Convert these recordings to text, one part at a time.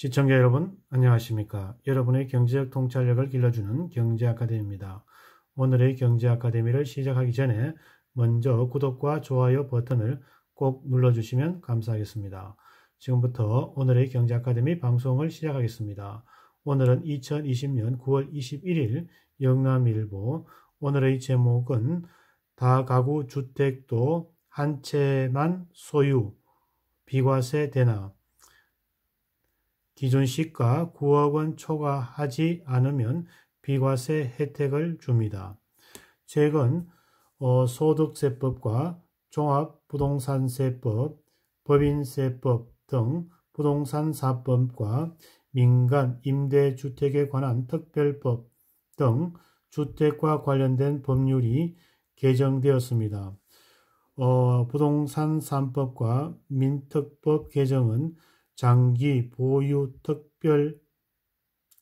시청자 여러분, 안녕하십니까? 여러분의 경제적 통찰력을 길러주는 경제아카데미입니다. 오늘의 경제아카데미를 시작하기 전에 먼저 구독과 좋아요 버튼을 꼭 눌러주시면 감사하겠습니다. 지금부터 오늘의 경제아카데미 방송을 시작하겠습니다. 오늘은 2020년 9월 21일 영남일보. 오늘의 제목은 다가구 주택도 한 채만 소유, 비과세 되나? 기존 시가 9억 원 초과하지 않으면 비과세 혜택을 줍니다. 최근 소득세법과 종합부동산세법, 법인세법 등 부동산사법과 민간 임대주택에 관한 특별법 등 주택과 관련된 법률이 개정되었습니다. 부동산 3법과 민특법 개정은 장기 보유 특별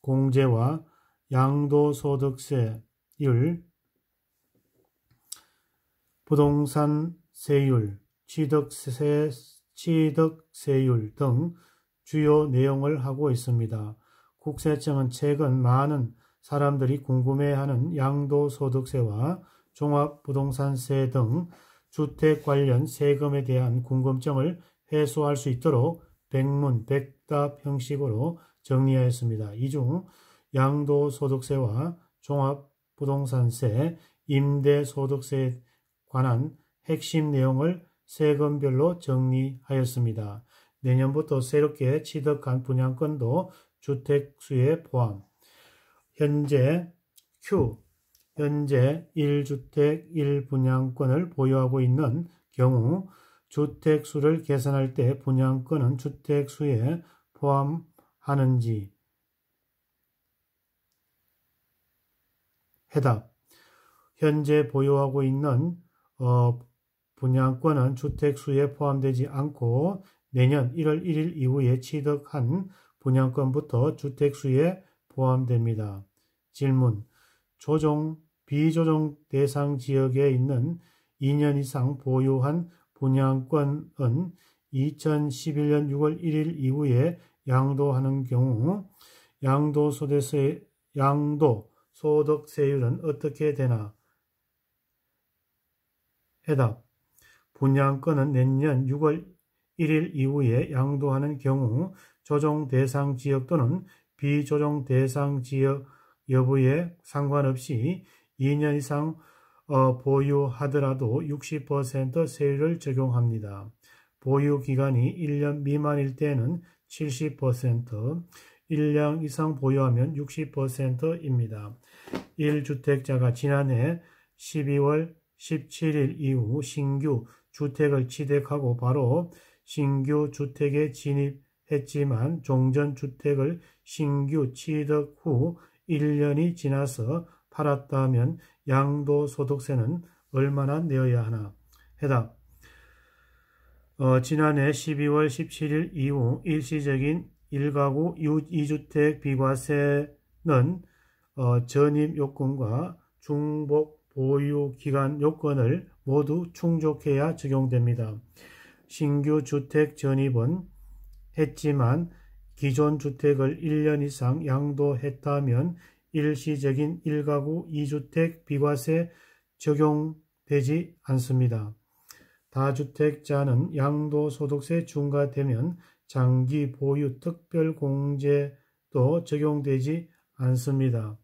공제와 양도소득세율, 부동산 세율, 취득세율 등 주요 내용을 하고 있습니다. 국세청은 최근 많은 사람들이 궁금해하는 양도소득세와 종합부동산세 등 주택 관련 세금에 대한 궁금증을 해소할 수 있도록 백문 백답 형식으로 정리하였습니다. 이 중 양도소득세와 종합부동산세, 임대소득세에 관한 핵심 내용을 세금별로 정리하였습니다. 내년부터 새롭게 취득한 분양권도 주택수에 포함. 현재 1주택 1분양권을 보유하고 있는 경우 주택수를 계산할 때 분양권은 주택수에 포함하는지? 해답. 현재 보유하고 있는 분양권은 주택수에 포함되지 않고 내년 1월 1일 이후에 취득한 분양권부터 주택수에 포함됩니다. 질문. 비조정 대상 지역에 있는 2년 이상 보유한 분양권은 2011년 6월 1일 이후에 양도하는 경우 양도소득세율은 어떻게 되나? 해답. 분양권은 내년 6월 1일 이후에 양도하는 경우 조정 대상 지역 또는 비조정 대상 지역 여부에 상관없이 2년 이상 보유하더라도 60% 세율을 적용합니다. 보유 기간이 1년 미만일 때는 70%, 1년 이상 보유하면 60%입니다. 1주택자가 지난해 12월 17일 이후 신규 주택을 취득하고 바로 신규 주택에 진입했지만 종전주택을 신규 취득 후 1년이 지나서 팔았다면 양도소득세는 얼마나 내어야 하나? 해답. 지난해 12월 17일 이후 일시적인 1가구 2주택 비과세는 전입 요건과 중복 보유 기간 요건을 모두 충족해야 적용됩니다. 신규 주택 전입은 했지만 기존 주택을 1년 이상 양도했다면 일시적인 1가구 2주택 비과세 적용되지 않습니다. 다주택자는 양도소득세 중과되면 장기 보유 특별공제도 적용되지 않습니다.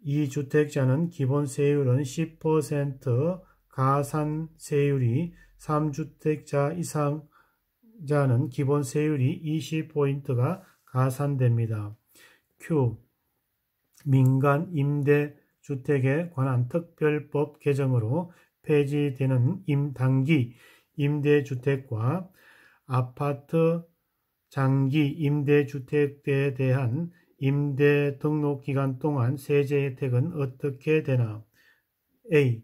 2주택자는 기본세율은 10%, 가산세율이 3주택자 이상자는 기본세율이 20포인트가 가산됩니다. 민간 임대주택에 관한 특별법 개정으로 폐지되는 단기 임대주택과 아파트 장기 임대주택에 대한 임대 등록기간 동안 세제 혜택은 어떻게 되나? A.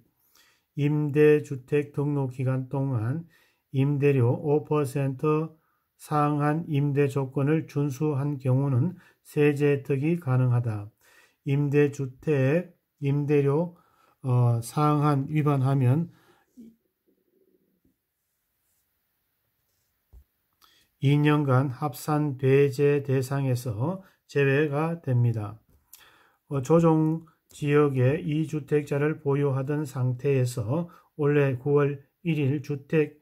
임대주택 등록기간 동안 임대료 5% 상한 임대 조건을 준수한 경우는 세제 혜택이 가능하다. 임대주택 임대료 상한 위반하면 2년간 합산 배제 대상에서 제외가 됩니다. 조정지역에 2주택자를 보유하던 상태에서 올해 9월 1일 주택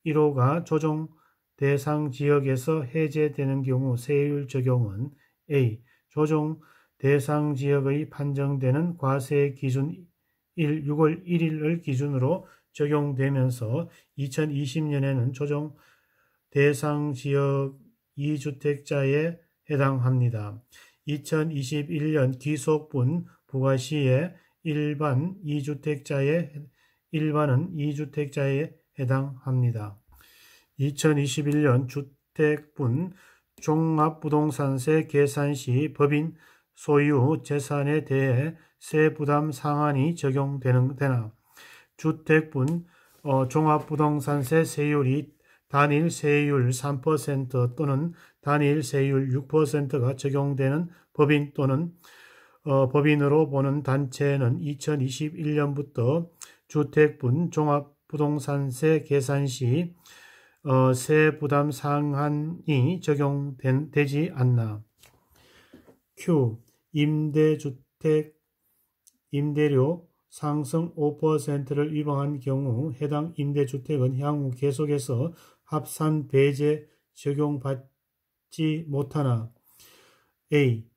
1호가 조정 대상 지역에서 해제되는 경우 세율 적용은 A. 조정 대상 지역의 판정되는 과세 기준 6월 1일을 기준으로 적용되면서 2020년에는 조정 대상 지역 2주택자에 해당합니다. 2021년 기속분 부과시에 일반은 2주택자에 해당합니다. 2021년 주택분 종합부동산세 계산 시 법인 소유 재산에 대해 세부담 상한이 적용되나 주택분 종합부동산세 세율이 단일 세율 3% 또는 단일 세율 6%가 적용되는 법인 또는 법인으로 보는 단체는 2021년부터 주택분 종합부동산세 계산 시 세부담 상한이 적용되지 않나. Q. 임대주택 임대료 상승 5%를 위반한 경우 해당 임대주택은 향후 계속해서 합산 배제 적용받지 못하나 A.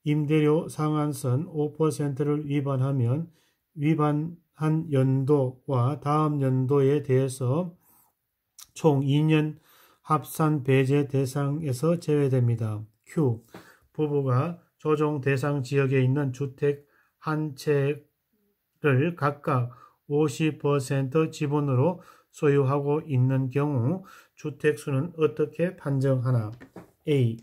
임대료 상한선 5%를 위반하면 위반한 연도와 다음 연도에 대해서 총 2년 합산 배제 대상에서 제외됩니다. Q. 부부가 조정 대상 지역에 있는 주택 한 채를 각각 50% 지분으로 소유하고 있는 경우 주택수는 어떻게 판정하나? A.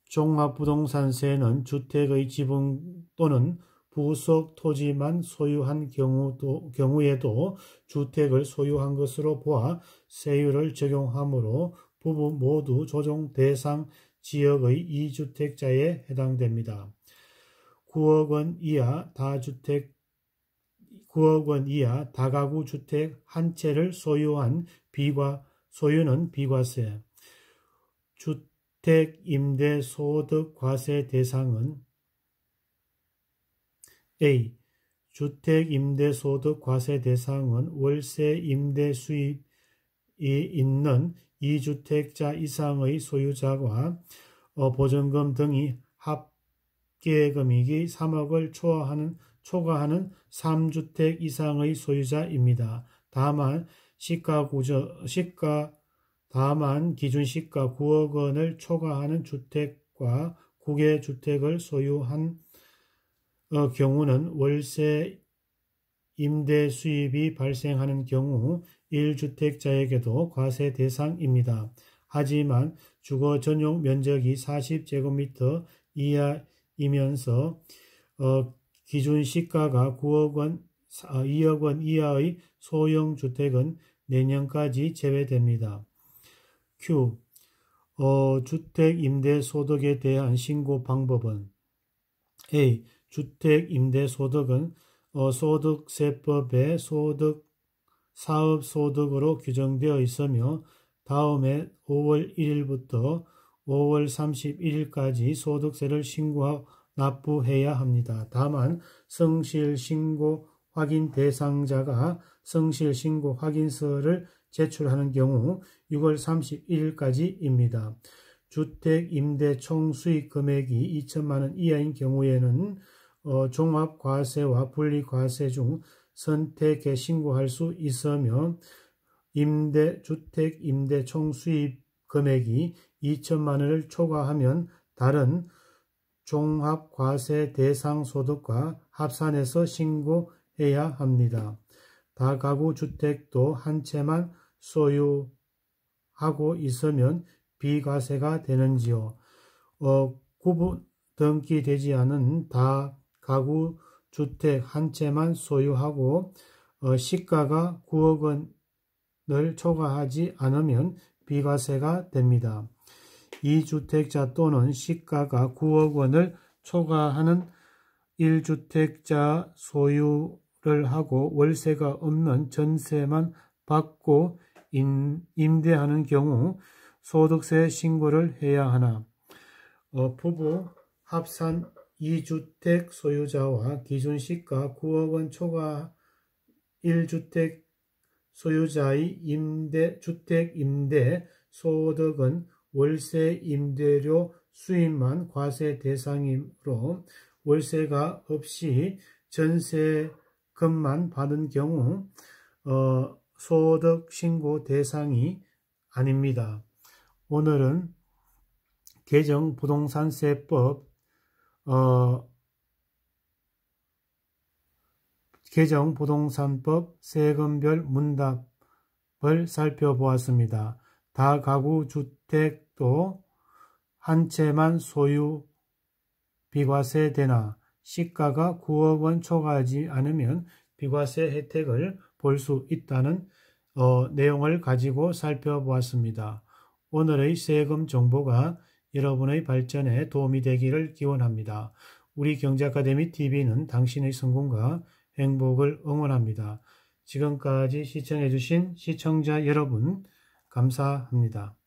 종합부동산세는 주택의 지분 또는 부속 토지만 소유한 경우에도 주택을 소유한 것으로 보아 세율을 적용하므로 부부 모두 조정 대상 지역의 2주택자에 해당됩니다. 9억 원 이하 다가구 주택 한 채를 소유한 소유는 비과세. 주택 임대 소득 과세 대상은 A. 주택 임대 소득 과세 대상은 월세 임대 수입이 있는 2주택자 이상의 소유자와 보증금 등이 합계금액이 3억을 초과하는 3주택 이상의 소유자입니다. 다만 기준 시가 9억 원을 초과하는 주택과 국외 주택을 소유한 경우는 월세 임대 수입이 발생하는 경우 1주택자에게도 과세 대상입니다. 하지만 주거 전용 면적이 40제곱미터 이하이면서 기준 시가가 2억 원 이하의 소형 주택은 내년까지 제외됩니다. Q. 주택 임대 소득에 대한 신고 방법은 A. 주택 임대 소득은 소득세법에 사업소득으로 규정되어 있으며 다음해 5월 1일부터 5월 31일까지 소득세를 납부해야 합니다. 다만 성실신고 확인 대상자가 성실신고 확인서를 제출하는 경우 6월 31일까지입니다. 주택 임대 총 수익 금액이 2천만 원 이하인 경우에는 종합과세와 분리과세 중 선택해 신고할 수 있으며 주택 임대 총 수입 금액이 2천만 원을 초과하면 다른 종합과세 대상 소득과 합산해서 신고해야 합니다. 다가구 주택도 한 채만 소유하고 있으면 비과세가 되는지요. 구분 등기되지 않은 다가구 주택 한 채만 소유하고 시가가 9억 원을 초과하지 않으면 비과세가 됩니다. 2주택자 또는 시가가 9억 원을 초과하는 1주택자 소유를 하고 월세가 없는 전세만 받고 임대하는 경우 소득세 신고를 해야 하나? 부부 합산 2주택 소유자와 기준시가 9억 원 초과 1주택 소유자의 주택 임대 소득은 월세 임대료 수입만 과세 대상이므로 월세가 없이 전세금만 받은 경우 소득 신고 대상이 아닙니다. 오늘은 개정 부동산세법 개정 부동산법 세금별 문답을 살펴보았습니다. 다가구 주택도 한 채만 소유 비과세 되나 시가가 9억 원 초과하지 않으면 비과세 혜택을 볼 수 있다는 내용을 가지고 살펴보았습니다. 오늘의 세금 정보가 여러분의 발전에 도움이 되기를 기원합니다. 우리 경제아카데미 TV는 당신의 성공과 행복을 응원합니다. 지금까지 시청해 주신 시청자 여러분 감사합니다.